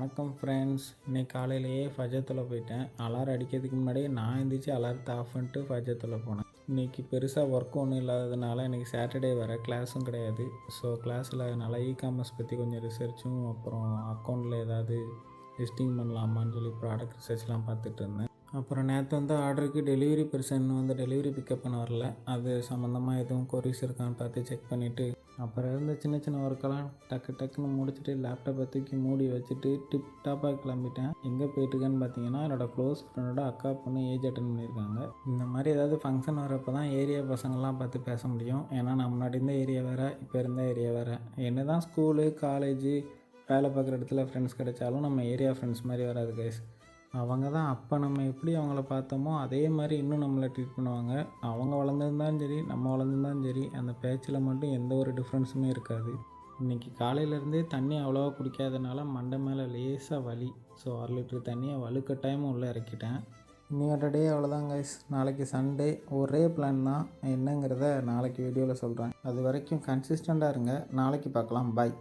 வணக்கம் ஃப்ரெண்ட்ஸ். இன்னைக்கு காலையிலேயே ஃபஜ்ர் போயிட்டேன். அலாரம் அடிக்கிறதுக்கு முன்னாடியே நான் எந்திரிச்சு அலாரத்தை ஆஃப் பண்ணிட்டு ஃபஜ்ர் போனேன். இன்றைக்கி பெருசாக ஒர்க் ஒன்றும் இல்லாததுனால இன்றைக்கி சாட்டர்டே வேறு கிளாஸும் கிடையாது. ஸோ கிளாஸ் இல்லாததுனால காமர்ஸ் பற்றி கொஞ்சம் ரிசர்ச்சும் அப்புறம் அக்கௌண்ட்டில் ஏதாவது லிஸ்டிங் பண்ணலாமான்னு சொல்லி ப்ராடக்ட் ரிசர்ச்லாம் பார்த்துட்டு இருந்தேன். அப்புறம் நேற்று ஆர்டருக்கு டெலிவரி பர்சன் டெலிவரி பிக்கப் பண்ண வரல. அது சம்மந்தமாக எதுவும் கொரிஸ் இருக்கான்னு பார்த்து செக் பண்ணிவிட்டு அப்புறம் இருந்த சின்ன சின்ன ஒர்க்கெல்லாம் டக்குன்னு முடிச்சுட்டு லேப்டாப்பை தூக்கி மூடி வச்சுட்டு டிப் டாப்பாக கிளம்பிட்டேன். எங்கே போயிட்டுருக்கேன்னு பார்த்தீங்கன்னா, என்னோடய க்ளோஸ் ஃப்ரெண்டோட அக்கா பொண்ணு ஏஜ் அட்டன் பண்ணியிருக்காங்க. இந்த மாதிரி ஏதாவது ஃபங்க்ஷன் வரப்போ தான் ஏரியா பசங்கள்லாம் பார்த்து பேச முடியும். ஏன்னா நான் முன்னாடி இருந்த ஏரியா வேறு, இப்போ இருந்த ஏரியா வேறு. என்ன தான் ஸ்கூலு காலேஜு வேலை பார்க்குற இடத்துல ஃப்ரெண்ட்ஸ் கிடைச்சாலும் நம்ம ஏரியா ஃப்ரெண்ட்ஸ் மாதிரி வராது கைஸ். அவங்க தான் அப்போ நம்ம எப்படி அவங்கள பார்த்தோமோ அதே மாதிரி இன்னும் நம்மளை ட்ரீட் பண்ணுவாங்க. அவங்க வளர்ந்துருந்தாலும் சரி, நம்ம வளர்ந்துருந்தாலும் சரி, அந்த பேச்சில் மட்டும் எந்த ஒரு டிஃப்ரென்ஸுமே இருக்காது. இன்றைக்கி காலையிலேருந்தே தண்ணி அவ்வளோவா குடிக்காதனால மண்டை மேலே லேசாக வலி. ஸோ 1 லிட்டர் தண்ணியை வலுக்கட்டாயமும் உள்ளே இறக்கிட்டேன். இன்னையோட டே அவ்வளோதான் கைஸ். நாளைக்கு சண்டே. ஒரே பிளான் தான், என்னங்கிறத நாளைக்கு வீடியோவில் சொல்கிறேன். அது வரைக்கும் கன்சிஸ்டண்ட்டாக இருங்க. நாளைக்கு பார்க்கலாம். பாய்.